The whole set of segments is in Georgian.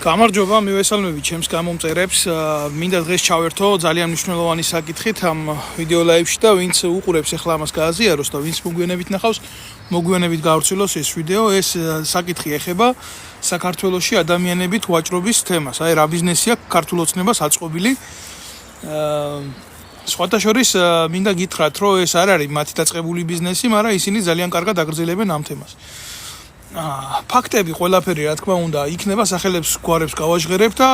გამარჯობა, მივესალმებით ჩემს გამომწერებს. მინდა დღეს ჩავერთო ძალიან მნიშვნელოვანი საკითხით ამ ვიდეო ლაივში და ვინც უყურებს ახლა ამას გააზიაროს და ვინც მოგვიანებით ნახავს, მოგვიანებით გავრცელოს ეს ვიდეო. ეს საკითხი ეხება საქართველოში ადამიანებით ვაჭრობის თემას. აი რა ბიზნესი აქვს ქართულ ოცნებას აწყობილი. სხვათა შორის მინდა გითხრათ, რომ ეს არ არის მათი დაწყებული ბიზნესი, მაგრამ ისინი ძალიან კარგად აგრძელებენ ამ თემას. ფაქტები ყველაფერი რა თქმა უნდა იქნება სახელებს გვარებს გავაჟღერებ და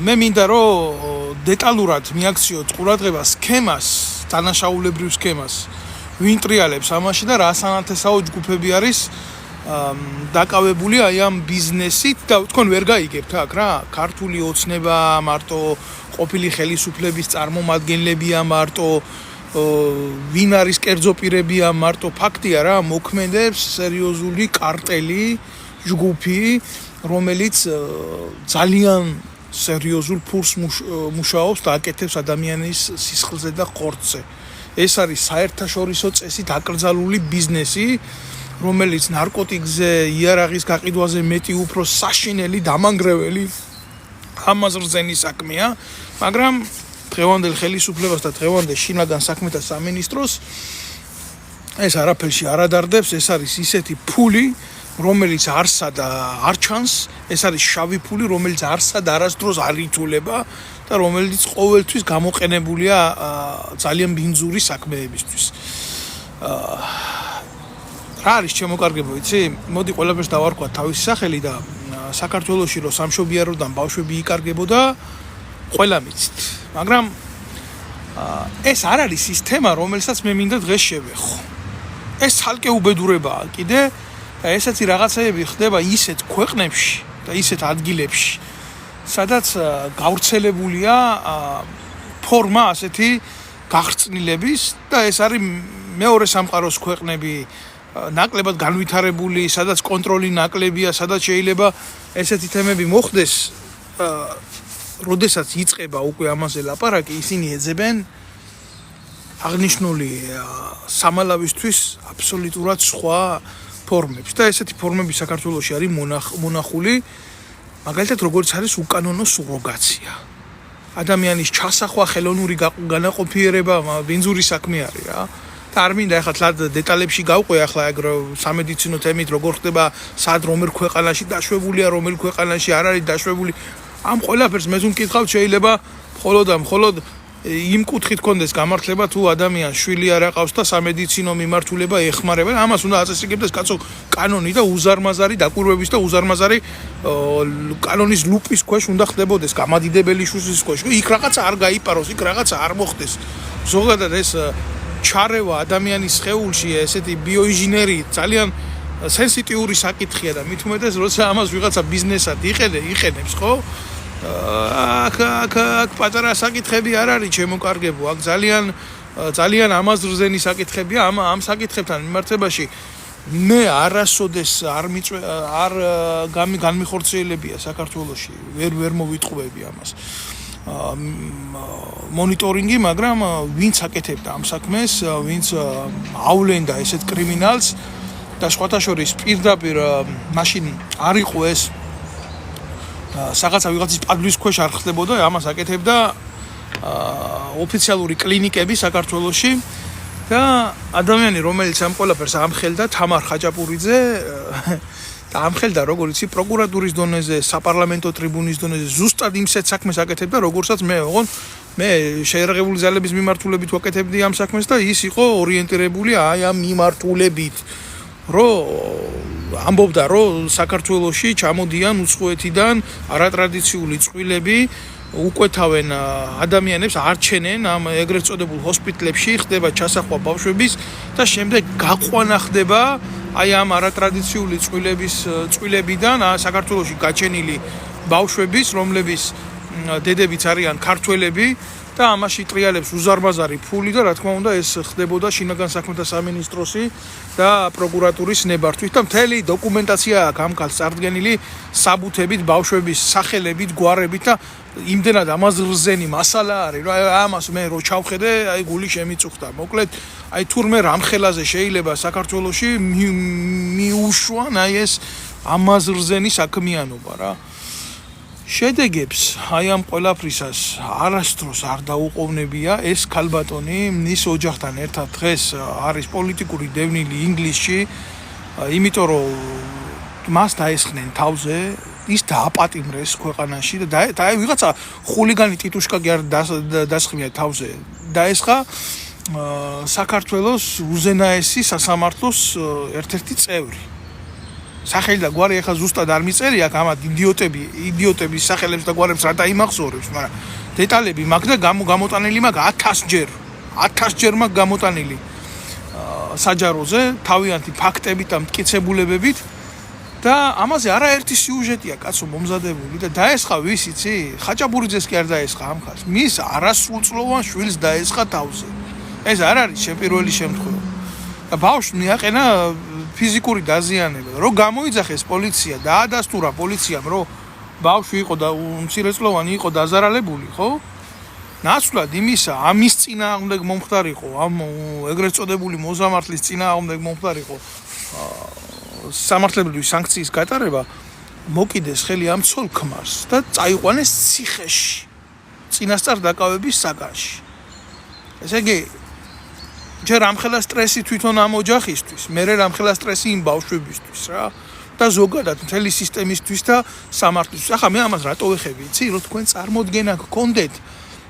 მე მინდა რომ დეტალურად მიაქციოთ ყურადღება სქემას, დანაშაულებრივ სქემას, ვინ ტრიალებს ამაში და რა სანათესაო ჯგუფები არის დაკავებული აი ამ ბიზნესით და თქვენ ვერ გაიგებთ აქ რა ქართული ოცნება მარტო ყოფილი ხელისუფლების წარმომადგენლებია მარტო ვინ არის კერძო პირებია მარტო ფაქტია რა მოქმედებს სერიოზული კარტელი ჯგუფი რომელიც ძალიან სერიოზულ ფურს მუშაობს და აკეთებს ადამიანის სისხლზე და ხორცზე ეს არის საერთაშორისო წესით აკრძალული ბიზნესი რომელიც ნარკოტიკზე იარაღის გაყიდვაზე მეტი უფრო საშინელი დამანგრეველი ამაზრზენი საქმეა მაგრამ დღევანდელ ხელისუფლებას და დღევანდელ შინაგან საქმეთა სამინისტროს ეს არაფერში არ ადარდებს, ეს არის ისეთი ფული, რომელიც არსა და არ ჩანს, ეს არის შავი ფული, რომელიც არსა და არასდროს არ ითულება და რომელიც ყოველთვის გამოყენებულია ძალიან ბინძური საქმეებისთვის. რა არის ჩემო კარგებო, იცი? მოდი ყველაფერს დავარქვა თავისი სახელი და საქართველოში რო სამშობიაროდან ბავშვები იკარგებოდა ყველა მიცით. მაგრამ ეს არ არის სისტემა, რომელსაც მე მინდა დღეს შევეხო. ეს ცალკე უბედურებაა კიდე და ესეთი რაღაცეები ხდება ისეთ ქვეყნებში და ისეთ ადგილებში, სადაც გავრცელებულია ფორმა ასეთი გახრწნილების და ეს არის მეორე სამყაროს ქვეყნები, ნაკლებად განვითარებული, სადაც კონტროლი ნაკლებია, სადაც შეიძლება ესეთი თემები მოხდეს როდესაც იწყება უკვე ამაზე ლაპარაკი, ისინი ეძებენ აღნიშნული სამალავისთვის აბსოლუტურად სხვა ფორმებს და ესეთი ფორმები საქართველოში არის მონახული, მაგალითად როგორც არის უკანონო სუროგაცია. ადამიანის ჩასახვა, ხელოვნური განაყოფიერება, ბინძური საქმე არის რა. და არ მინდა ახლა თლად დეტალებში გავყვე ახლა ეგ სამედიცინო თემით როგორ ხდება, სად რომელ ქვეყანაში დაშვებულია, რომელ ქვეყანაში არ არის დაშვებული ამ ყველაფერს მე თუ მკითხავთ შეიძლება მხოლოდ იმ კუთხით კონდეს გამართლება თუ ადამიანს შვილი არ აყავს და სამედიცინო მიმართულება ეხმარება ამას უნდა აწესრიგებდეს კაცო კანონი და უზარმაზარი დაკვირვების და უზარმაზარი კანონის ლუპის ქვეშ უნდა ხდებოდეს გამადიდებელი შუშის ქვეშ იქ რაღაცა არ გაიპაროს იქ რაღაცა არ მოხდეს ზოგადად ეს ჩარევა ადამიანის სხეულში ესეთი ბიოინჟინერი ძალიან სენსიტიური საკითხია და მით უმეტეს როცა ამას ვიღაცა ბიზნესად იყენებს ხო აქ პატარა საკითხები არ არის ჩემო კარგებო აქ ძალიან ამაზრზენი საკითხებია ამ საკითხებთან მიმართებაში მე არასოდეს არ განმიხორციელებია საქართველოში ვერ მოვიტყუები ამას მონიტორინგი მაგრამ ვინც აკეთებდა ამ საქმეს ვინც ავლენდა ესეთ კრიმინალს და სხვათა შორის პირდაპირ მაშინ არ იყო ეს რაღაცა ვიღაცის პადლის ქვეშ არ ხდებოდა ამას აკეთებდა ოფიციალური კლინიკები საქართველოში და ადამიანი რომელიც ამ ყველაფერს ამხელდა თამარ ხაჭაპურიძე და ამხელდა როგორც პროკურატურის დონეზე საპარლამენტო ტრიბუნის დონეზე ზუსტად იმსეთ საქმეს აკეთებდა როგორცაც მე ოღონ მე შეერაღებული ძალების მიმართულებით ვაკეთებდი ამ საქმეს და ის იყო ორიენტირებული აი ამ მიმართულებით ამბობდა რომ საქართველოში ჩამოდიან უცხოეთიდან არატრადიციული წყვილები უკვეთავენ ადამიანებს არჩენენ ამ ეგრეთ წოდებულ ჰოსპიტალებში ხდება ჩასახვა ბავშვების და შემდეგ გაყვანა ხდება აი ამ არატრადიციული წყვილებიდან საქართველოში გაჩენილი ბავშვების რომლების დედებიც არიან ქართველები და ამაში ტრიალებს უზარმაზარი ფული და რა თქმა უნდა ეს ხდებოდა შინაგან საქმეთა სამინისტროსი და პროკურატურის ნებართვით და მთელი დოკუმენტაცია აქვს ამ კაცს წარდგენილი საბუთებით ბავშვების სახელებით გვარებით და იმდენად ამაზრზენი მასალა არის რომ ამას მე რო ჩავხედე აი გული შემიწუხდა მოკლედ აი თურმე რამხელაზე შეიძლება საქართველოში მიუშვან აი ეს ამაზრზენი საქმიანობა რა. შედეგებს აი ამ ყველაფრისას არასდროს არ დაუყოვნებია ეს ქალბატონი მის ოჯახთან ერთად დღეს არის პოლიტიკური დევნილი ინგლისში, იმიტომ რომ მას დაესხნენ თავზე, ის დააპატიმრეს ქვეყანაში და ვიღაცა ხულიგანი ტიტუშკა კი არ დასხმია თავზე. დაესხა საქართველოს უზენაესი სასამართლოს ერთ-ერთი წევრი. სახელი და გვარი ახლა ზუსტად არ მიწერია, ამათ იდიოტების სახელებს და გვარებს რა დაიმახსოვრებს, მაგრამ დეტალები მაქვს და გამოტანილი მაქვს 1000 ჯერ მაქვს გამოტანილი საჯაროზე, თავიანთი ფაქტებით და მტკიცებულებებით და ამაზე არაერთი სიუჟეტია კაცო მომზადებული და დაესხა ვის იცი? ხაჭაბურიძეს კი არ დაესხა ამ ხალხს. მის არასრულწლოვან შვილს დაესხა თავზე. ეს არ არის პირველი შემთხვევა. და ბავშვს მიაყენა ფიზიკური დაზიანება. რო გამოიძახეს პოლიცია, დაადასტურა პოლიციამ, რომ ბავშვი იყო და მცირეწლოვანი იყო დაზარალებული, ხო? ნაცვლად იმისა, ამის წინააღმდეგ მომხდარიყო, ამ ეგრეთ წოდებული მოზამართლის წინააღმდეგ მომხდარიყო სამართლებრივი სანქციის გატარება, მოკიდეს ხელი ამ ცოლ-ქმარს და წაიყვანეს ციხეში, წინასწარ დაკავების საგანში. ესე იგი, ჯერ ამხელა სტრესი თვითონ ამ ოჯახისთვის, მერე ამხელა სტრესი იმ ბავშვებისთვის რა და ზოგადად მთელი სისტემისთვის და სამართლისთვის. ახლა მე ამას რატო ვეხები, იცი, რომ თქვენ წარმოდგენა გქონდეთ,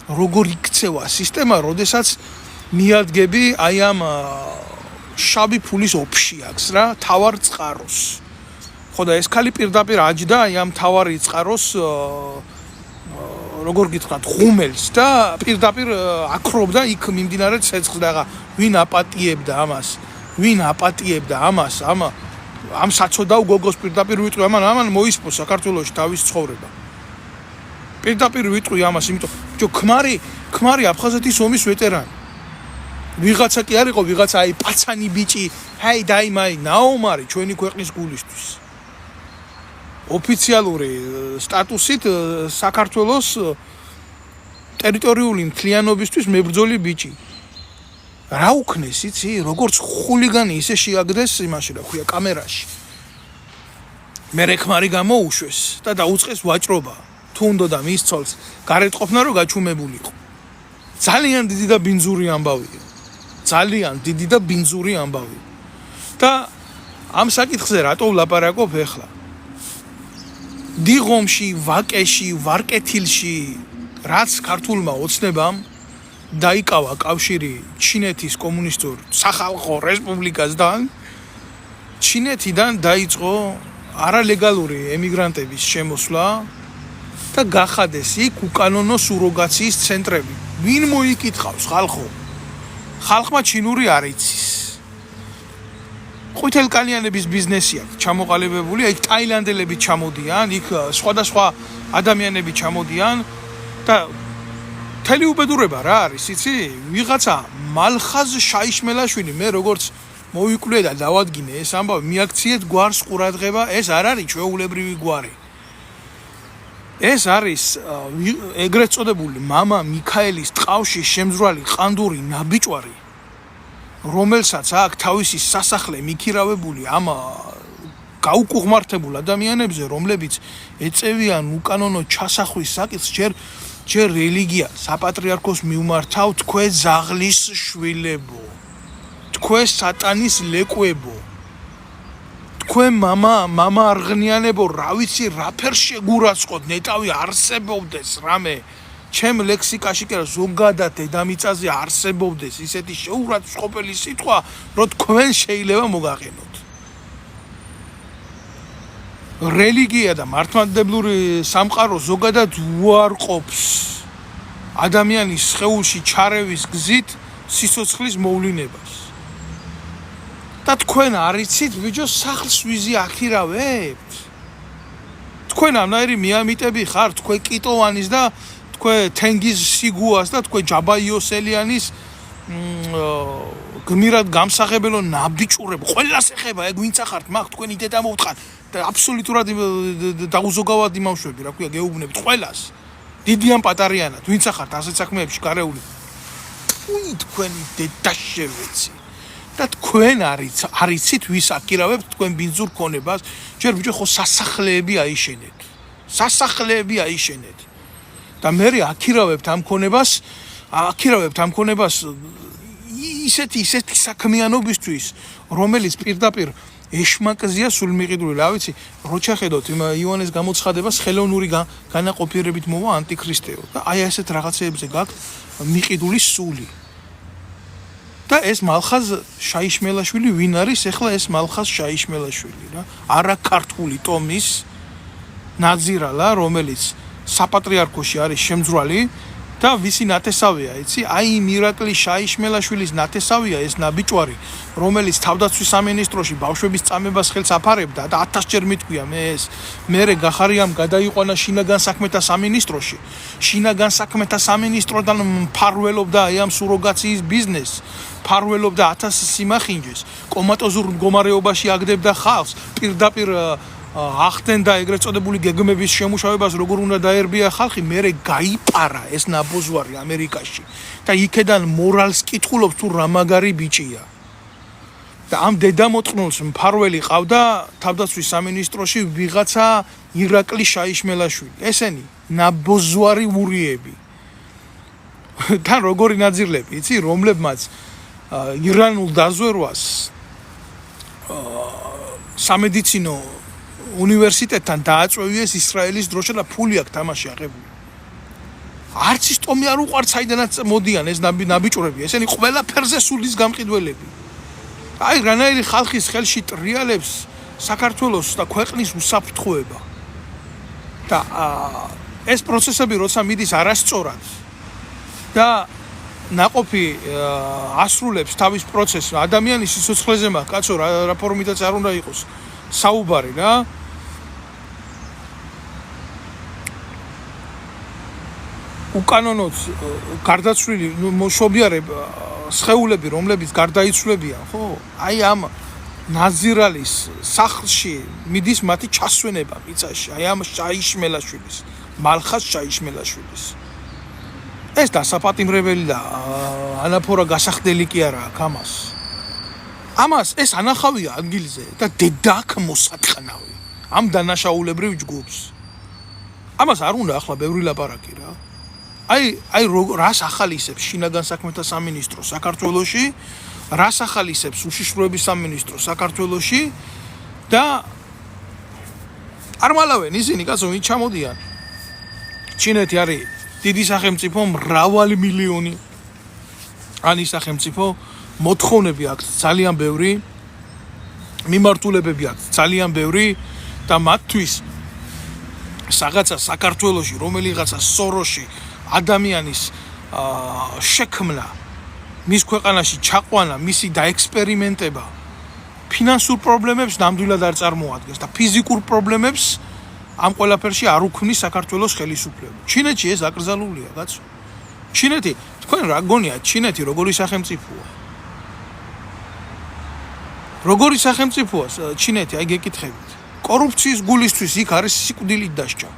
როგორ იქცევა სისტემა, როდესაც მიადგები აი ამ შავი ფულის ოფშიაქს რა, თავარ წყაროს. ხო და ეს ქალი პირდაპირ აჯდა აი ამ თავარი წყაროს როგორ გითხრათ, ხუმელს და პირდაპირ აკრობდა იქ მიმდინარე ცეცხლს და ვინ აპატიებდა ამას, ამ საცოდავ გოგოს პირდაპირ ვიტყვი, ამან მოისპო საქართველოში თავის ცხოვრება. პირდაპირ ვიტყვი ამას, იმიტომ რომ ქმარი აფხაზეთის ომის ვეტერანი. ვიღაცა კი არ იყო, ვიღაცა აი პაცანი ბიჭი, ჰაი დაიმაი, ნაომარი ჩვენი ქვეყნის გულისთვის. ოფიციალური სტატუსით საქართველოს ტერიტორიული მთლიანობისთვის მებრძოლი ბიჭი. რა უქნეს, იცი, როგორც ხულიგანი ისე შეაგდეს იმაში, რა ქვია, კამერაში. მერე ქმარი გამოუშვეს და დაუწყეს ვაჭრობა. თუ უნდა მის ცოლს გარეთ ყოფნა რომ გაჩუმებულიყო. ძალიან დიდი და ბინძური ამბავია. და ამ საკითხზე რატო ვლაპარაკობ ახლა? დიღომში, ვაკეში, ვარკეთილში, რაც ქართულმა ოცნებამ დაიკავა კავშირი ჩინეთის კომუნისტურ სახალხო რესპუბლიკასთან, ჩინეთიდან დაიწყო არალეგალური ემიგრანტების შემოსვლა და გახადეს იქ უკანონო სუროგაციის ცენტრები. ვინ მოიკითხავს ხალხო? ხალხმა ჩინური არ იცის. ყვითელკალიანების ბიზნესი აქვს ჩამოყალიბებული, იქ ტაილანდელები ჩამოდიან, იქ სხვადასხვა ადამიანები ჩამოდიან და მთელი უბედურება რა არის, იცი? ვიღაცა მალხაზ შაიშმელაშვილი, მე როგორც მოვიკვლიე და დავადგინე ეს ამბავი, მიაქციეთ გვარს ყურადღება, ეს არ არის ჩვეულებრივი გვარი. ეს არის ეგრეთ წოდებული მამა მიქაელის ტყავში შემზრვალი ყანდური ნაბიჭვარი, რომელსაც აქვს თავისი სასახლე მიქირავებული ამ გაუკუღმართებულ ადამიანებზე, რომლებიც ეწევიან უკანონო ჩასახვის საკითხს, ჯერ რელიგია საპატრიარქოს მიუმართავ, თქვენ ზაღლის შვილებო, თქვენ სატანის ლეკვებო, თქვენ მამა არღნიანებო, რა ვიცი რა ფერ შეგურაცხოთ, ნეტავი არსებობდეს რამე, ჩემ ლექსიკაში კი არა, ზოგადად დედამიწაზე არსებობდეს ისეთი შეურაცხყოფელი სიტყვა, რომ თქვენ შეიძლება მოგაყენოთ. რელიგია და მართლმადიდებლური სამყარო ზოგადად უარყოფს ადამიანის სხეულში ჩარევის გზით სიცოცხლის მოვლინებას. და თქვენ არ იცით, ბიჭო, სახლს ვიზი აქირავებთ? თქვენ ამნაირი მიამიტები ხარ, თქვენ კიტოვანის და თქვენ თენგიზ სიგუას და თქვენ ჯაბა იოსელიანის გმირად გამსახებელო ნაბიჭურებ, ყველას ეხება, ეგ ვინც ახართ, მაგ თქვენი დედა მოვთხარ და აბსოლუტურად დაუზოგავად იმავშვები, რა ქვია, გეუბნებით ყველას. დიდიან პატარიანად, ვინც ახართ ასეთ საქმეებში გარეული. უი თქვენი დედა შევეცი. და თქვენ არიცით ვის აკირავებთ თქვენ ბინძურ ქონებას ჯერ ბიჭო ხო სასახლეები აიშენეთ და მე აკირავებთ ამ ქონებას ისეთი საქმიანობისთვის რომელიც პირდაპირ ეშმაკზია სულმიყიდული რა ვიცი რო ჩახედოთ იმ იონეს გამოცხადებას ხელოვნური განაყოფიერებით მოვა ანტიქრისტეო და აი ასეთ რაღაცეებზე გაქვთ მიყიდული სული და ეს მალხაზ შაიშმელაშვილი ვინ არის ეხლა ეს მალხაზ შაიშმელაშვილი რა არა ქართული ტომის ნაძირალა რომელიც საპატრიარქოში არის შემძვრალი და ვისი ნათესავია იცი აი იმ ირაკლი შაიშმელაშვილის ნათესავია ეს ნაბიჭვარი რომელიც თავდაცვის სამინისტროში ბავშვების წამებას ხელს აფარებდა და 1000 ჯერ მიტყვია მე ეს მერე გახარიამ გადაიყვანა შინაგან საქმეთა სამინისტროში შინაგან საქმეთა სამინისტროდან მფარველობდა აი ამ სუროგაციის ბიზნესს მფარველობდა 1000 სიმახინჯეს კომატოზურ მდგომარეობაში აგდებდა ხალხს პირდაპირ ახდენდა ეგრეთ წოდებული გეგმების შემუშავებას როგორ უნდა დაერბია ხალხი მერე გაიპარა ეს ნაბოზვარი ამერიკაში და იქედან მორალს კითხულობს თუ რა მაგარი ბიჭია და ამ დედამოწყნულს მფარველი ყავდა თავდაცვის სამინისტროში ვიღაცა ირაკლი შაიშმელაშვილი ესენი ნაბოზვარი ურიები და როგორი ნაძირლები იცი რომლებმაც ირანულ დაზვერვას სამედიცინო უნივერსიტეტთან დააწვევიეს ისრაელის დროშა და ფული აქვს თამაში აღებული. არც ის ტომი არ უყვართ საიდანაც მოდიან ეს ნაბიჭვრები, ესენი ყველაფერზე სულის გამყიდველები. აი რანაირი ხალხის ხელში ტრიალებს საქართველოს და ქვეყნის უსაფრთხოება. და ეს პროცესები როცა მიდის არასწორად და ნაყოფი ასრულებს თავის პროცესს, ადამიანის სიცოცხლეზე მაქვს, კაცო რა ფორმითაც არ უნდა იყოს საუბარი რა. უკანონოდ გარდაცვლილი მოშობიარებ სხეულები რომლებიც გარდაიცვლებიან ხო აი ამ ნაზირალის სახლში მიდის მათი ჩასვენება მიწაში აი ამ შაიშმელაშვილის მალხაზ შაიშმელაშვილის ეს დასაპატიმრებელი და ანაფორა გასახდელი კი არა ამას ეს ანახავია ადგილზე და დედაქ მოსათხნავი ამ დანაშაულებრივ ჯგუფს ამას არ უნდა ახლა ბევრი ლაპარაკი რა აი რას ახალისებს შინაგან საქმეთა სამინისტრო საქართველოში რას ახალისებს უშიშროების სამინისტრო საქართველოში და არ მალავენ ისინი კაცო ვინ ჩამოდიან ჩინეთი არის დიდი სახელმწიფო მრავალი მილიონი ანი სახელმწიფო მოთხოვნები აქვს ძალიან ბევრი მიმართულებები აქვს ძალიან ბევრი და მათთვის რაღაცა საქართველოში რომელიღაცა სოროში ადამიანის შექმნა მის ქვეყანაში ჩაყვანა მისი დაექსპერიმენტება ფინანსურ პრობლემებს ნამდვილად არ წარმოადგენს და ფიზიკურ პრობლემებს ამ ყველაფერში არ უქმნის საქართველოს ხელისუფლება ჩინეთში ეს აკრძალულია კაცო ჩინეთი თქვენ რა გონიათ ჩინეთი როგორი სახელმწიფოა როგორი სახელმწიფოა ჩინეთი აი გეკითხებით კორუფციის გულისთვის იქ არის სიკვდილით დასჯა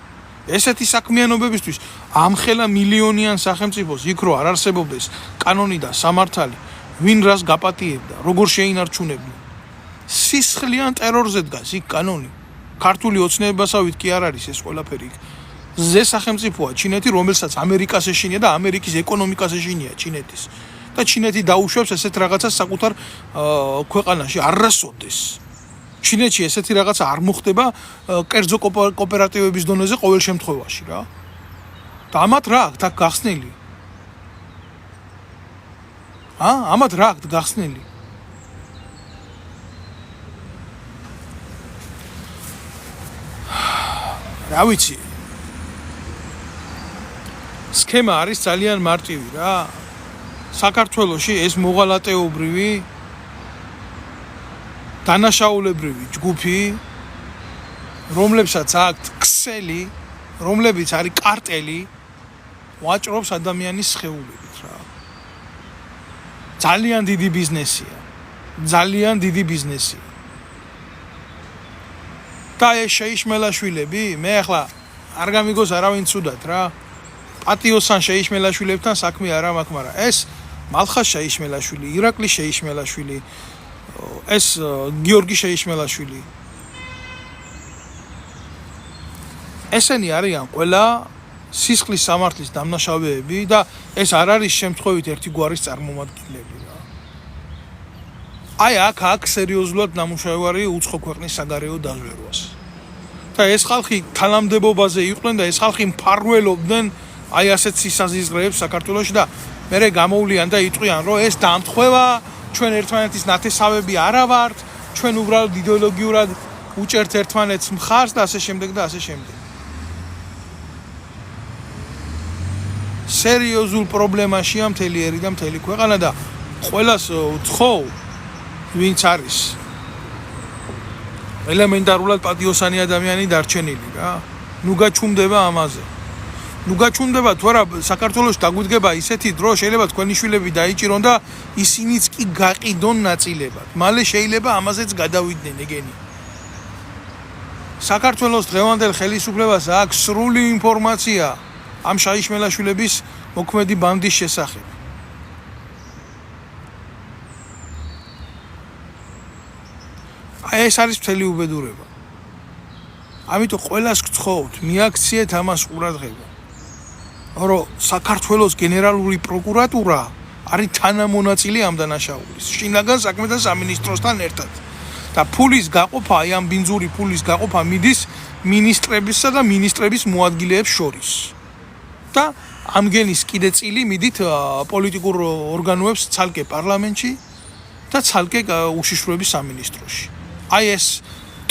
ესეთი საქმიანობებისთვის ამხელა მილიონიან სახელმწიფოს იქ რო არ არსებობდეს კანონი და სამართალი ვინ რას გაპატიებდა როგორ შეინარჩუნებდა სისხლიან ტერორზე დგას იქ კანონი ქართული ოცნებასავით კი არ არის ეს ყველაფერი ზე სახელმწიფოა ჩინეთი რომელსაც ამერიკას ეშინია და ამერიკის ეკონომიკას ეშინია ჩინეთის და ჩინეთი დაუშვებს ესეთ რაღაცას საკუთარ ქვეყანაში არასოდეს ჩინეთში ესეთი რაღაცა არ მოხდება კერძო კოოპერატივების დონეზე ყოველ შემთხვევაში რა. და ამათ რა აქვს აქ გახსნილი? ამათ რა აქვს გახსნილი? რა ვიცი. სქემა არის ძალიან მარტივი რა. საქართველოში ეს მოღალატეობრივი დანაშაულებრივი ჯგუფი რომლებსაც აქვთ ქსელი რომლებიც არის კარტელი ვაჭრობს ადამიანის სხეულებით რა ძალიან დიდი ბიზნესია და ეს შეიშმელაშვილები მე ახლა არ გამიგოს არავინ ცუდად რა პატიოსან შეიშმელაშვილებთან საქმე არ მაქვს მაგრამ ეს მალხას შეიშმელაშვილი, ირაკლი შეიშმელაშვილი, ეს გიორგი შეიშმელაშვილი. ესენი არიან ყველა სისხლის სამართლის დამნაშავეები და ეს არ არის შემთხვევით ერთი გვარის წარმომადგენლები რა. აი აქ სერიოზულად ნამუშევარი უცხო ქვეყნის საგარეო დაზვერვას. და ეს ხალხი თანამდებობაზე იყვნენ და ეს ხალხი მფარველობდნენ აი ასეთ სისაზიზღრეებს საქართველოში და მერე გამოვლიან და იტყვიან რომ ეს დამთხევა ჩვენ ერთმანეთის ნათესავები არა ვართ, ჩვენ უბრალოდ იდეოლოგიურად უჭერთ ერთმანეთს მხარს და ასე შემდეგ და ასე შემდეგ. სერიოზულ პრობლემაშია მთელი ერი და მთელი ქვეყანა და ყველას ვთხოვ ვინც არის ელემენტარულად პატიოსანი ადამიანი დარჩენილი რა. ნუ გაჩუმდება ამაზე. ნუ გაჩუმდება თუ არა საქართველოს დაგვიდგება ისეთი დრო შეიძლება თქვენი შვილები დაიჭირონ და ისინიც კი გაყიდონ ნაწილებად. მალე შეიძლება ამაზეც გადავიდნენ ეგენი. საქართველოს დღევანდელ ხელისუფლებას აქვს სრული ინფორმაცია ამ შაიშმელაშვილების მოქმედი ბანდის შესახებ. ეს არის მთელი უბედურება. ამიტომ ყველას გთხოვთ, მიაქციეთ ამას ყურადღება. რომ საქართველოს გენერალური პროკურატურა არის თანამონაწილე ამ დანაშაულის. შინაგან საქმეთა სამინისტროსთან ერთად. და ფულის გაყოფა, აი ამ ბინძური ფულის გაყოფა მიდის მინისტრებისა და მინისტრების მოადგილეებს შორის. და ამგენის კიდე წილი მიდით პოლიტიკურ ორგანოებს ცალკე პარლამენტში და ცალკე უშიშროების სამინისტროში. აი ეს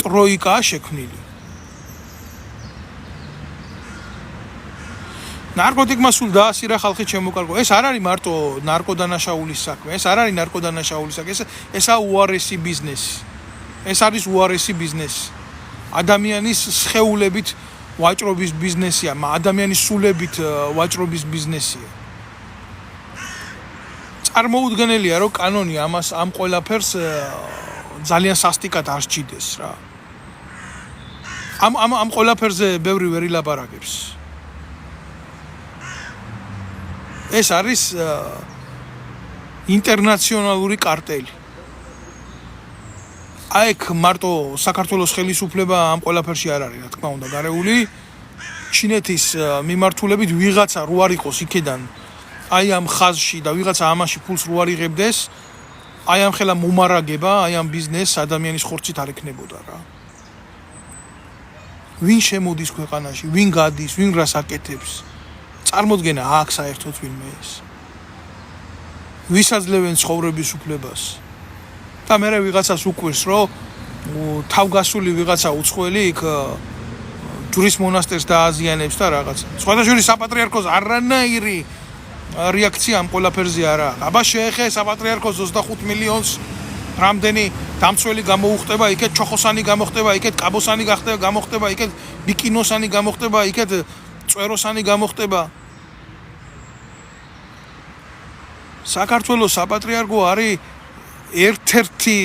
ტროიკაა შექმნილი. ნარკოტიკმა სულ დაასირა ხალხი შემოკარგო. ეს არ არის მარტო ნარკოდანაშაულის საქმე, ეს არ არის ნარკოდანაშაულის საქმე, ესაა უარესი ბიზნესი. ეს არის უარესი ბიზნესი. ადამიანის სხეულებით ვაჭრობის ბიზნესია, ადამიანის სულებით ვაჭრობის ბიზნესია. წარმოუდგენელია, რომ კანონი ამ ყველაფერს ძალიან სასტიკად არ სჭიდეს რა. ამ ყველაფერზე ბევრი ვერ ილაპარაკებს. ეს არის ინტერნაციონალური კარტელი. აი ეგ მარტო საქართველოს ხელისუფლება ამ ყველაფერში არ არის, რა თქმა უნდა, გარეული. ჩინეთის მიმართულებით ვიღაცა რო არ იყოს იქედან აი ამ ხაზში და ვიღაცა ამაში ფულს რო არ იღებდეს, აი ამ ხელა მომარაგება, აი ამ ბიზნესს ადამიანის ხორცით არ ექნებოდა რა. ვინ შემოდის ქვეყანაში, ვინ გადის, ვინ რას აკეთებს? წარმოდგენა აქვს საერთოდ ვინმე ეს. ვისაძლევენ ცხოვრების უფლებას. და მერე ვიღაცას უკვირს, რომ თავგასული ვიღაცა უცხოელი იქ ჯვრის მონასტერს დააზიანებს და რაღაცა. სხვადასხვა საპატრიარქოს არანაირი რეაქცია ამ ყველაფერზე არ აქვს. აბა შეეხე საპატრიარქოს 25 მილიონს რამდენი დამცველი გამოუხტება, იქეთ ჩოხოსანი გამოხტება, იქეთ კაბოსანი გამოხტება, იქეთ ბიკინოსანი გამოხტება, იქეთ წვეროსანი გამოხტება. საქართველოს საპატრიარქო არის ერთ-ერთი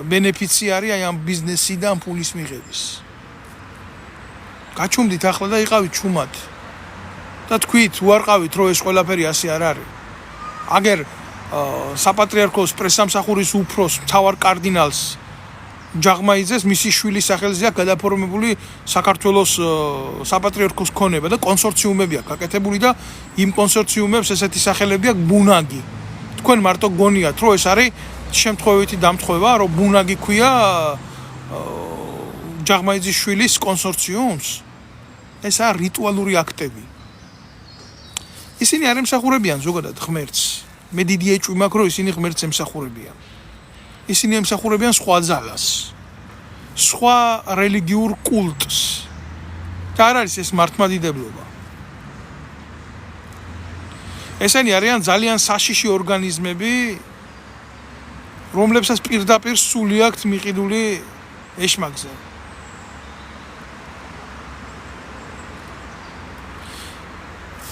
ბენეფიციარი აი ამ ბიზნესიდან ფულის მიღების. გაჩუმდით ახლა და იყავით ჩუმად. და თქვით, უარყავით, რომ ეს ყველაფერი ასე არ არის. აგერ საპატრიარქოს პრესამსახურის უფროს მთავარ კარდინალს ჯაღმაიძეს მისი შვილის სახელზე აქვს გადაფორმებული საქართველოს საპატრიარქოს ქონება და კონსორციუმები აქვს გაკეთებული და იმ კონსორციუმებს ესეთი სახელები აქვს ბუნაგი. თქვენ მარტო გონიათ, რომ ეს არის შემთხვევითი დამთხევა, რომ ბუნაგი ქვია ჯაღმაიძის შვილის კონსორციუმს. ეს არის რიტუალური აქტები. ისინი არ ემსახურებიან ზოგადად ღმერთს. მე დიდი ეჭვი მაქვს, რომ ისინი ღმერთს ემსახურებიან. ისინი ემსახურებიან სხვა ძალას, სხვა რელიგიურ კულტს. და არ არის ეს მართლმადიდებლობა. ესენი არიან ძალიან საშიში ორგანიზმები, რომლებსაც პირდაპირ სული აქვთ მიყიდული ეშმაკზე.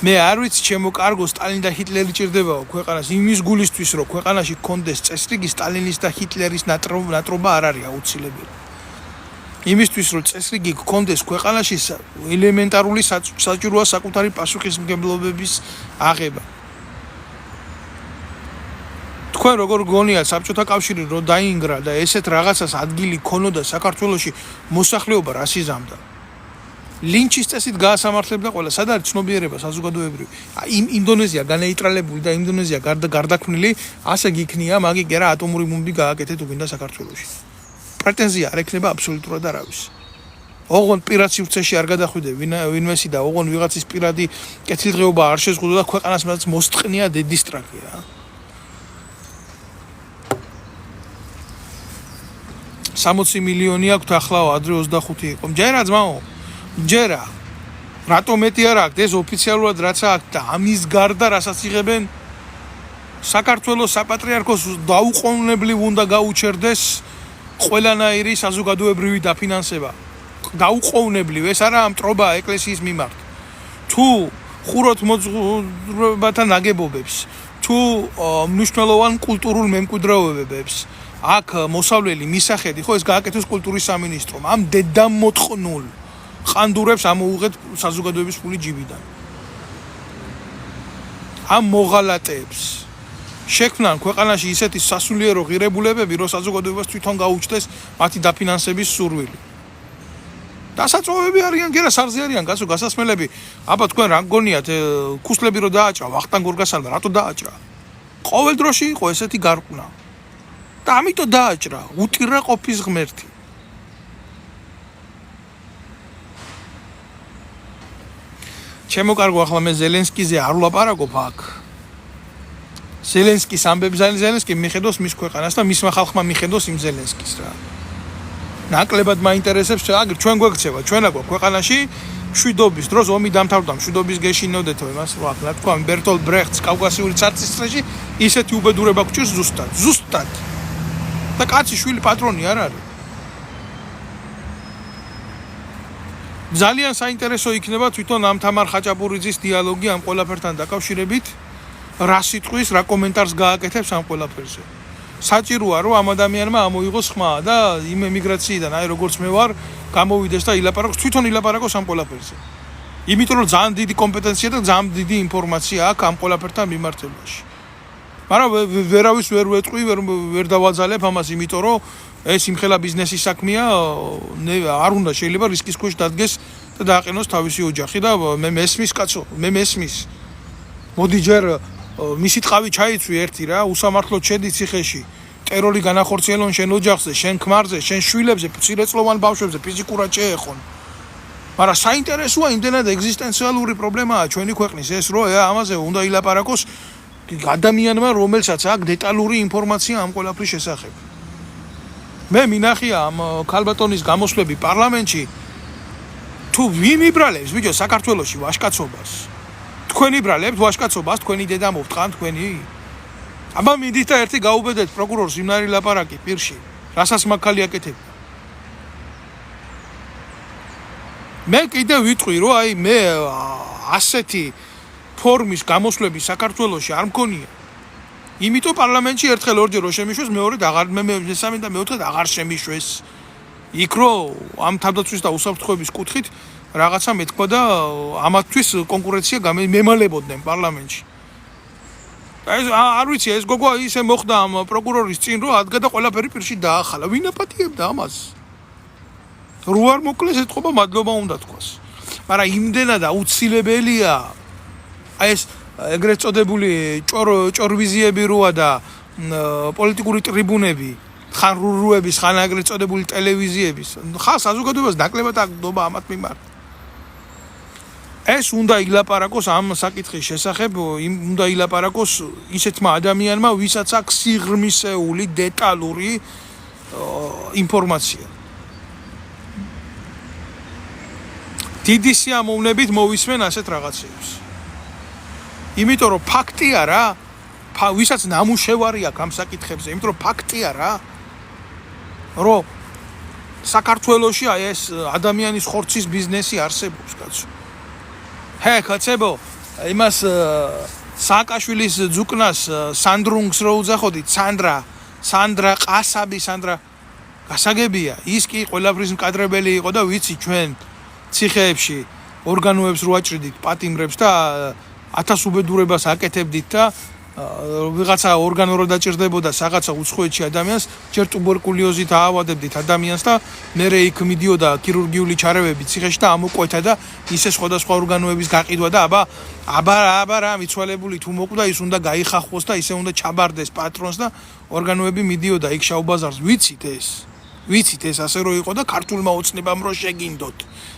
მე არ ვიცი ჩემო კარგო სტალინი და ჰიტლერი ჭირდებაო ქვეყანას იმის გულისთვის რომ ქვეყანაში გქონდეს წესრიგი სტალინის და ჰიტლერის ნატრობა არ არის აუცილებელი. იმისთვის რომ წესრიგი გქონდეს ქვეყანაში ელემენტარული საჭიროა საკუთარი პასუხისმგებლობების აღება. თქვენ როგორ გონიათ საბჭოთა კავშირი რო დაინგრა და ესეთ რაღაცას ადგილი ქონოდა საქართველოში მოსახლეობა რას იზამდა ლინჩის წესით გაასამართლებდა ყველა სად არის ცნობიერება საზოგადოებრივი ინდონეზია განეიტრალებული და ინდონეზია გარდაქმნილი ასე გიქნია მაგ რა ატომური ბომბი გააკეთეთ უგინდა საქართველოში პრეტენზია არ ექნება აბსოლუტურად არავის ოღონ პირად სივრცეში არ გადახვიდე ვინმესი და ოღონ ვიღაცის პირადი კეთილდღეობა არ შეზღუდო და ქვეყანას მას მოსწყნია დედისტრაკი რა 60 მილიონი აქვს ახლა ადრე 25 იყო მჯერა ძმაო მჯერა რატომ მეტი არ აქვს ეს ოფიციალურად რაც აქვს და ამის გარდა რასაც იღებენ საქართველოს საპატრიარქოს დაუყოვნებლივ უნდა გაუჩერდეს ყველანაირი საზოგადოებრივი დაფინანსება დაუყოვნებლივ ეს არა მტრობა ეკლესიის მიმართ თუ ხუროთ მოძღვრებათა ნაგებობებს თუ მნიშვნელოვან კულტურულ მემკვიდრეობებს აქ მოსავლელი მისახედი ხო ეს გააკეთოს კულტურის სამინისტრომ ამ დედამოწყნულ ხანდურებს ამოუღეთ საზოგადოების ფული ჯიბიდან ამ მოღალატეებს შექმნან ქვეყანაში ისეთი სასულიერო ღირებულებები რომ საზოგადოებას თვითონ გაუჩნდეს მათი დაფინანსების სურვილი დასაწოვებები არიან გერა სარზე არიან გასო გასასმელები აბა თქვენ რა გონიათ ქუსლები რო დააჭრა ვახტანგ გორგასალმა რატო დააჭრა ყოველ დროში იყო ესეთი გარყვნა და ამიტომ დააჭრა უტირა ყოფის ღმერთი ჩემო კარგო ახლა მე ზელენსკიზე არ ვლაპარაკობ აქ ზელენსკის ამბებს ზელენსკი მიხედოს მის ქვეყანას და მისმა ხალხმა მიხედოს იმ ზელენსკის რა ნაკლებად მაინტერესებს აგერ ჩვენ გვექცევა ჩვენ აგვაქვს ქვეყანაში მშვიდობის დროს ომი დამთავრდა მშვიდობის გეშინოდეთო იმას რა თქვა ბერტოლდ ბრეხტს კავკასიური ცარცისტრეში ისეთი უბედურება გჭირს ზუსტად და კაცი შვილი პატრონი არ არის ძალიან საინტერესო იქნება თვითონ ამ თამარ ხაჭაპურიძის დიალოგი ამ ყველაფერთან დაკავშირებით რა სიტყვის რა კომენტარს გააკეთებს ამ ყველაფერზე საჭიროა რომ ამ ადამიანმა ამოიღოს ხმა და იმ ემიგრაციიდან აი როგორც მე ვარ გამოვიდეს და ილაპარაკოს თვითონ ილაპარაკოს ამ ყველაფერზე იმიტომ რომ ძალიან დიდი კომპეტენცია და ძალიან დიდი ინფორმაცია აქვს ამ ყველაფერთან მიმართებაში მაგრამ ვერავის ვერ ვეტყვი ვერ დავაძალებ ამას იმიტომ რომ ეს იმხელა ბიზნესის საქმეა არ უნდა შეიძლება რისკის ქვეშ დადგეს და დააყენოს თავისი ოჯახი და მე მესმის კაცო მე მესმის მოდი ჯერ მისი ტყავი ჩაიცვი ერთი რა უსამართლოდ შედი ციხეში ტერორი განახორციელონ შენ ოჯახზე შენ ქმარზე შენ შვილებზე მცირეწლოვან ბავშვებზე ფიზიკურად შეეხონ მაგრამ საინტერესოა იმდენად ეგზისტენციალური პრობლემაა ჩვენი ქვეყნის ეს რომ ამაზე უნდა ილაპარაკოს ადამიანმა რომელსაც აქვს დეტალური ინფორმაცია ამ ყველაფრის შესახებ მე მინახია ამ ქალბატონის გამოსვლები პარლამენტში თუ ვინ იბრალებს ბიჭო საქართველოში ვაშკაცობას თქვენ იბრალებთ ვაშკაცობას თქვენი დედა მოვტყან თქვენი აბა მიდით და ერთი გაუბედეთ პროკურორს იმნარი ლაპარაკი პირში რასაც მაგ-ხალი აკეთებდა მე კიდე ვიტყვი რომ აი მე ასეთი ფორმის გამოსვლები საქართველოში არ მქონია იმიტომ პარლამენტში ერთხელ ორჯერ რო შემიშვეს მეორედ აღარ მესამე და მეოთხედ აღარ შემიშვეს იქ რო ამ თავდაცვის და უსაფრთხოების კუთხით რაღაცა მეთქვა და ამათთვის კონკურენცია მემალებოდნენ პარლამენტში ეს არ ვიცი ეს გოგო ისე მოხდა ამ პროკურორის წინ რომ ადგა და ყველაფერი პირში დაახალა ვინ აპატიებდა ამას რო არ მოკლეს ეთყობა მადლობა უნდა თქვას მაგრამ იმდენად აუცილებელია ეს ეგრეთ წოდებული ჭორვიზიები როა და პოლიტიკური ტრიბუნები ხან რურუების ხან ეგრეთ წოდებული ტელევიზიების ხა საზოგადოებას ნაკლებად აკდობა ამათ მიმართ ეს უნდა ილაპარაკოს ამ საკითხის შესახებ უნდა ილაპარაკოს ისეთმა ადამიანმა ვისაც აქვს სიღრმისეული დეტალური ინფორმაცია დიდი სიამოვნებით მოვისმენ ასეთ რაღაცებს იმიტომ რომ ფაქტია რა ვისაც ნამუშევარი აქვს ამ საკითხებზე იმიტომ რომ ფაქტია რა რომ საქართველოში აი ეს ადამიანის ხორცის ბიზნესი არსებობს კაცო ჰე კაცებო იმას სააკაშვილის ძუკნას სანდრუნგს რო უძახოდით სანდრა ყასაბი სანდრა გასაგებია ის კი ყველაფრის მკადრებელი იყო და ვიცი ჩვენ ციხეებში ორგანოებს რო აჭრიდით პატიმრებს და 1000 უბედურებას აკეთებდით და ვიღაცა ორგანო რო დაჭირდებოდა რაღაცა უცხოეთში ადამიანს, ჯერ ტუბერკულოზით აავადებდით ადამიანს და მერე იქ მიდიოდა ქირურგიული ჩარევები ციხეში და ამოკვეთა და ისე სხვადასხვა ორგანოების გაყიდვა და აბა რა მიცვალებული თუ მოკვდა ის უნდა გაიხახოს და ისე უნდა ჩაბარდეს პატრონს და ორგანოები მიდიოდა იქ შაუბაზარს. ვიცით ეს ასე რო იყო და ქართულმა ოცნებამ რო შეგინდოთ.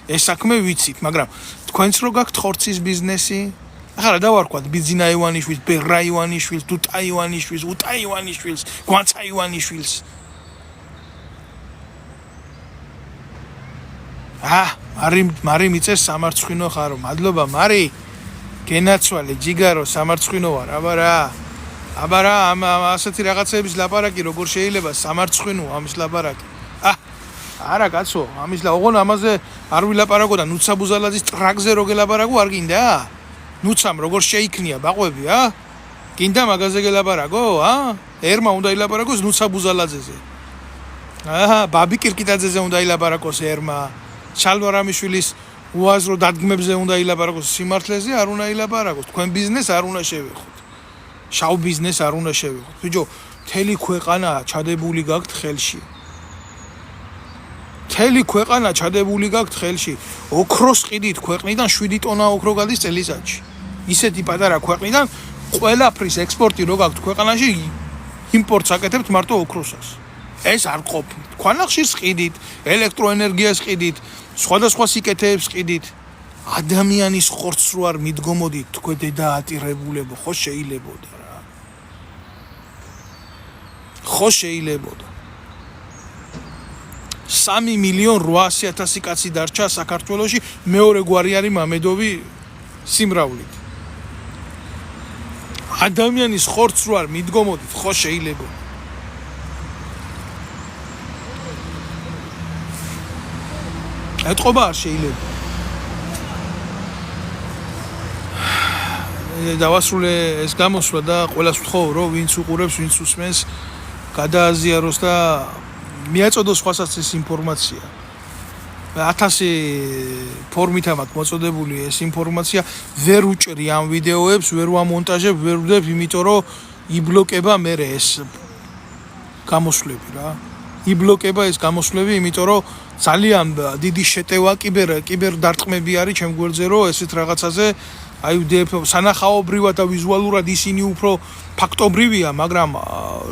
ეს საქმე ვიცით, მაგრამ თქვენც რო გაქვთ ხორცის ბიზნესი? ახლა დავარქვათ ბიძინა ივანიშვილს, ბერა ივანიშვილს, დუტა ივანიშვილს, უტა ივანიშვილს, გვანცა ივანიშვილს. მარი მიწეს სამარცხვინო ხარო. მადლობა მარი. გენაცვალე ჯიგარო სამარცხვინო ვარ. აბა რა ასეთი რაღაცების ლაპარაკი როგორ შეიძლება სამარცხვინო ამის ლაპარაკი. არა კაცო, ოღონ ამაზე არ ვილაპარაკო და ნუცა ბუზალაძის ტრაკზე რო გელაპარაკო არ გინდა? ნუცამ როგორ შეიქნია ბაყვები, გინდა მაგაზე გელაპარაკო, ერმა უნდა ილაპარაკოს ნუცა ბუზალაძეზე. ბაბი კირკიტაძეზე უნდა ილაპარაკოს ერმა. შალვარამიშვილის უაზრო დადგმებზე უნდა ილაპარაკოს, სიმართლეზე არ უნდა ილაპარაკოს. თქვენ ბიზნეს არ უნდა შევეხოთ. შავ ბიზნეს არ უნდა შევეხოთ. ბიჭო, მთელი ქვეყანა ჩადებული გაქვთ ხელში. ოქროს ყიდით ქვეყნიდან 7 ტონა ოქრო გადის წელიწადში. ისეთი პატარა ქვეყნიდან ყველაფრის ექსპორტი რო გაქვთ ქვეყანაში, იმპორტს აკეთებთ მარტო ოქროსას. ეს არ ყოფნით. ქვანახშირს ყიდით, ელექტროენერგიას ყიდით, სხვადასხვა სიკეთეებს ყიდით. ადამიანის ხორცს რო არ მიდგომოდით, თქვენ დედა ატირებულებო, ხო შეიძლებოდა რა. ხო შეიძლებოდა. 3,800,000 კაცი დარჩა საქართველოში, მეორე გვარი არის მამედოვი სიმრავლით. ადამიანის ხორცს რო არ მიდგომოდით, ხო შეიძლებოდა. ეთყობა არ შეიძლება. დავასრულე ეს გამოსვლა და ყველას ვთხოვ, რომ ვინც უყურებს, ვინც უსმენს, გადააზიაროს და მიაწოდოს სხვასაც ეს ინფორმაცია. 1000 ფორმით ამათ მოწოდებული ეს ინფორმაცია ვერ უჭრი ამ ვიდეოებს, ვერ ვამონტაჟებ, ვერ ვდებ, იმიტომ რომ იბლოკება მერე ეს გამოსვლები რა. იბლოკება ეს გამოსვლები, იმიტომ რომ ძალიან დიდი შეტევა კიბერ დარტყმები არის ჩემ გვერდზე, რომ ესეთ რაღაცაზე აი სანახაობრივად და ვიზუალურად ისინი უფრო ფაქტობრივია, მაგრამ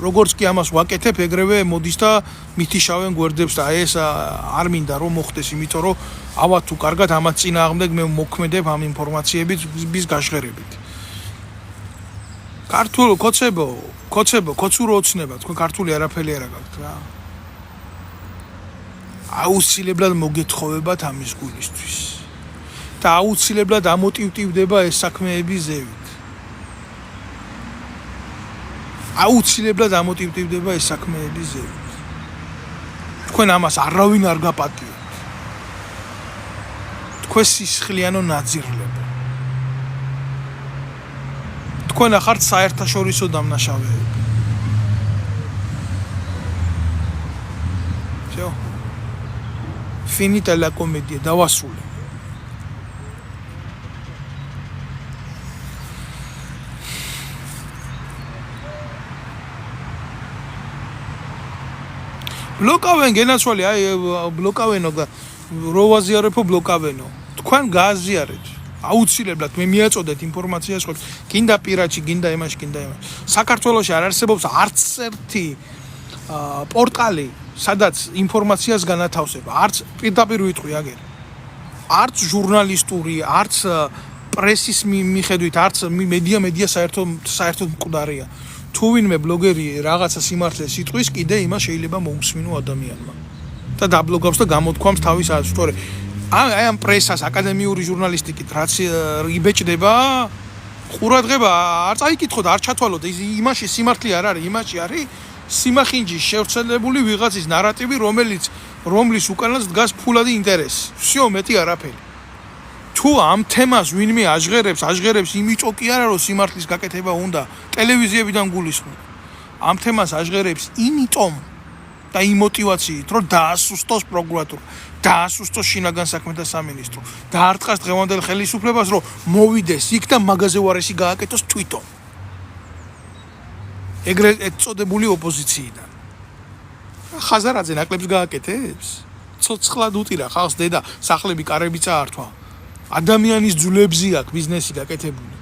როგორც კი ამას ვაკეთებ, ეგრევე მოდის და მითიშავენ გვერდებს და ეს არ მინდა რომ მოხდეს, იმიტომ რომ ავად თუ კარგად ამათ წინააღმდეგ მე მოქმედებ ამ ინფორმაციებით bis გაჟღერებით. ქართულ კოცურო ოცნება, თქვენ ქართული არაფერი არ გაქვთ რა. აუცილებლად მოგეთხოვებათ ამის გულისთვის. და აუცილებლად ამოტივტივდება ეს საქმეები ზევით. თქვენ ამას არავინ არ გაპატიებთ. თქვენ სისხლიანო ნაძირლებო. თქვენ ახართ საერთაშორისო დამნაშავეები. всё. Finita la comedia, დავასრულე. ბლოკავენ გენაცვალი, ბლოკავენო და რო ვაზიარებო ბლოკავენო. თქვენ გააზიარეთ. აუცილებლად მე მიაწოდეთ ინფორმაციას ხო. გინდა პირაჩი, გინდა იმაში. საქართველოში არ არსებობს არც ერთი პორტალი, სადაც ინფორმაციას განათავსება. არც პირდაპირ ვიტყვი აგერ. არც ჟურნალისტური, არც პრესის მიხედვით, არც მედია საერთოდ მკვდარია. თუ ვინმე ბლოგერი რაღაცა სიმართლეს იტყვის, კიდე იმას შეიძლება მოусმინო ადამიანმა. და დაბლოგავს და გამოთქვამს თავის ასწორე. აი ამ პრესას, აკადემიური ჟურნალისტიკით რაც იბეჭდება, ყურადღება არ წაიკითხოთ, არ ჩათვალოთ. იმაში სიმართლე არ არის, იმაში არის სიმახინჯის შევრცელებული ვიღაცის ნარატივი, რომლის უკანაც დგას ფულადი ინტერესი. всё, მეტი არაფერი. თუ ამ თემას ვინმე აჟღერებს, იმიტომ კი არა რომ სიმართლის გაკეთება უნდა ტელევიზიებიდან გულისხმობ. ამ თემას აჟღერებს იმიტომ და იმ мотивაციით, რომ დაასუსტოს პროკურატურა, დაასუსტოს შინაგან საქმეთა სამინისტრო, დაარტყას დღევანდელ ხელისუფლებას, რომ მოვიდეს იქ და მაგაზე უარესი გააკეთოს თვითონ. ეგრეთ წოდებული ოპოზიციიდან. ხაზარაძე ნაკლებს გააკეთებს? ცოცხლად უტირა ხალხს დედა სახლები კარები წაართვა. ადამიანის ძვლებზე აქვს ბიზნესი გაკეთებული.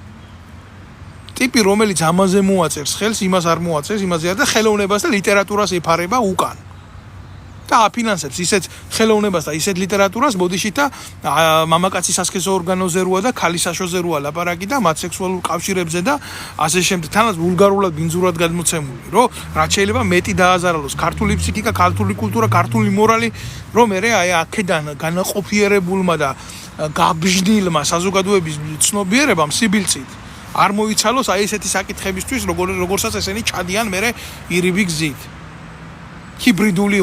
ტიპი რომელიც ამაზე მოაწერს ხელს, იმას არ მოაწერს, იმაზე არ და ხელოვნებას და ლიტერატურას ეფარება უკან. და აფინანსებს ისეთ ხელოვნებას და ისეთ ლიტერატურას ბოდიშით და მამაკაცის სასქესო ორგანოზე როა და ქალის საშოზე როა ლაპარაკი და მათ სექსუალურ კავშირებზე და ასე შემდეგ. თანაც ვულგარულად ბინძურად გადმოცემული, რომ რაც შეიძლება მეტი დააზარალოს ქართული ფსიქიკა, ქართული კულტურა, ქართული მორალი, რომ მე აი აქედან განაყოფიერებულმა და გაბჟნილმა საზოგადოების ცნობიერებამ სიბილწით არ მოიცალოს აი ესეთი საკითხებისთვის, როგორცაც ესენი ჩადიან მე ირიბი გზით. ჰიბრიდული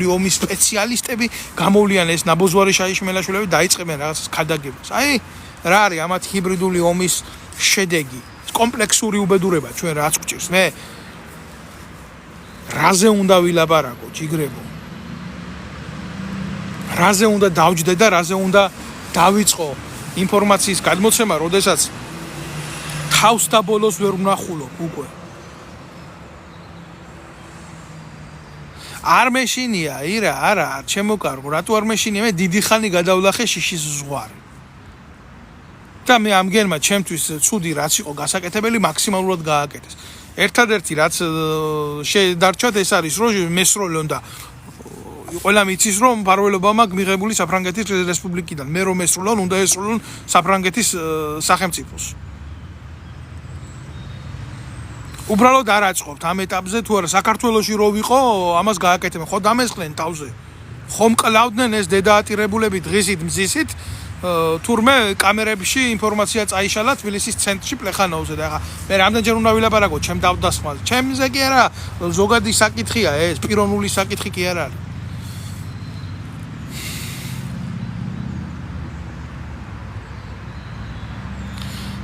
ომის სპეციალისტები გამოვლიან ეს ნაბოძვარი შაიშმელაშვილები დაიწყებენ რაღაცას ქადაგებას. აი რა არის ამათ ჰიბრიდული ომის შედეგი? კომპლექსური უბედურება ჩვენ რაც გვჭირს. მე რაზე უნდა ვილაპარაკო, ჯიგრებო? რაზე უნდა დავჯდე და რაზე უნდა დავიწყო ინფორმაციის გადმოცემა, როდესაც თავს და ბოლოს ვერ ვნახულობ უკვე. არ მეშინია, ირა, არა, ჩემო კარგო, რატო არ მეშინია? მე დიდი ხანი გადავლახე შიშის ზღვარი. და მე ამგენმა ჩემთვის ცუდი რაც იყო გასაკეთებელი მაქსიმალურად გააკეთეს. ერთადერთი რაც შედარჩათ ეს არის, რომ მესროლონ და ყველა მიცის რომ მფარველობა მაქვს მიღებული საფრანგეთის რესპუბლიკიდან. მე რომ ესრულონ, უნდა ესრულონ საფრანგეთის სახელმწიფოს. უბრალოდ არ აწყობთ ამ ეტაპზე თუ არა საქართველოში რო ვიყო, ამას გააკეთებენ. ხო დამესხნენ თავზე. ხომ კლავდნენ ეს დედაატირებულები დღისით მზისით, თურმე კამერებში ინფორმაცია წაიშალა თბილისის ცენტრში პლეხანოვზე და ახლა მე რამდენჯერ უნდა ვილაპარაკო ჩემ დავდასხმაზე. ჩემზე კი არა, ზოგადი საკითხია ეს, პიროვნული საკითხი კი არ არის.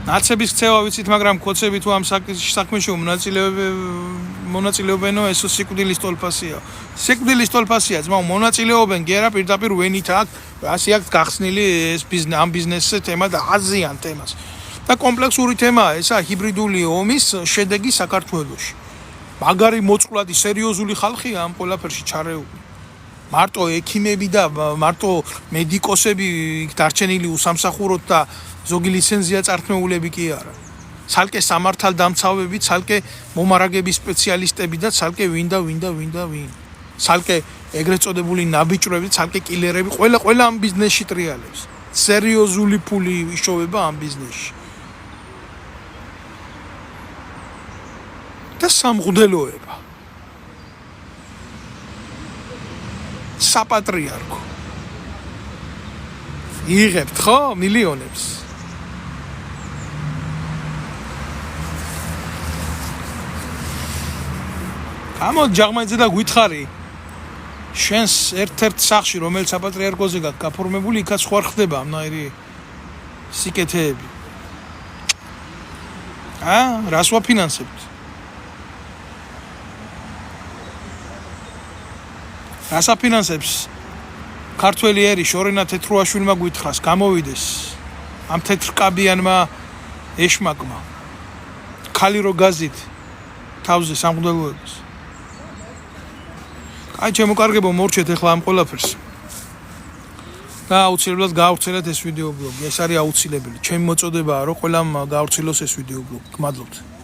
ნაცების ქცევა ვიცით, მაგრამ კოცები თუ ამ საქმეში მონაწილეობენო, ეს სიკვდილის ტოლფასია. სიკვდილის ტოლფასია, ძმაო, მონაწილეობენ კი არა პირდაპირ ვენით აქ, ასე აქვს გახსნილი ეს ამ ბიზნესზე თემა და აზიან თემას. და კომპლექსური თემაა ესა ჰიბრიდული ომის შედეგი საქართველოში. მაგარი მოწყვლადი სერიოზული ხალხია ამ ყველაფერში ჩარეული. მარტო ექიმები და მარტო მედიკოსები დარჩენილი უსამსახუროდ და ზოგი ლიცენზია წართმეულები კი არა. ცალკე სამართალდამცავები, ცალკე მომარაგების სპეციალისტები და ცალკე ვინ. ცალკე ეგრეთ წოდებული ნაბიჭვრები, ცალკე კილერები, ყველა ამ ბიზნესში ტრიალებს. სერიოზული ფული იშოვება ამ ბიზნესში. და სამღვდელოება. საპატრიარქო. იღებთ ხო მილიონებს? ამო ჯაღმაძე და გითხარი შენს ერთ-ერთ სახში რომელიც საპატრიარქოზე გაქვს გაფორმებული იქაც ხوار ხდება ამნაირი სიკეთეები. რას ვაფინანსებთ? რას აფინანსებს? ქართველი ერი შორენა თეთრუაშვილმა გვითხრას გამოვიდეს ამ თეთრკაბიანმა ეშმაკმა ქალი რო გაზით თავზე სამღვდელოებას. აი ჩემო კარგებო, მორჩეთ ახლა ამ ყველაფერს და აუცილებლად გაავრცელეთ ეს ვიდეო ბლოგი. ეს არის აუცილებელი. ჩემი მოწოდებაა რომ ყველამ გაავრცელოს ეს ვიდეო ბლოგი. გმადლობთ.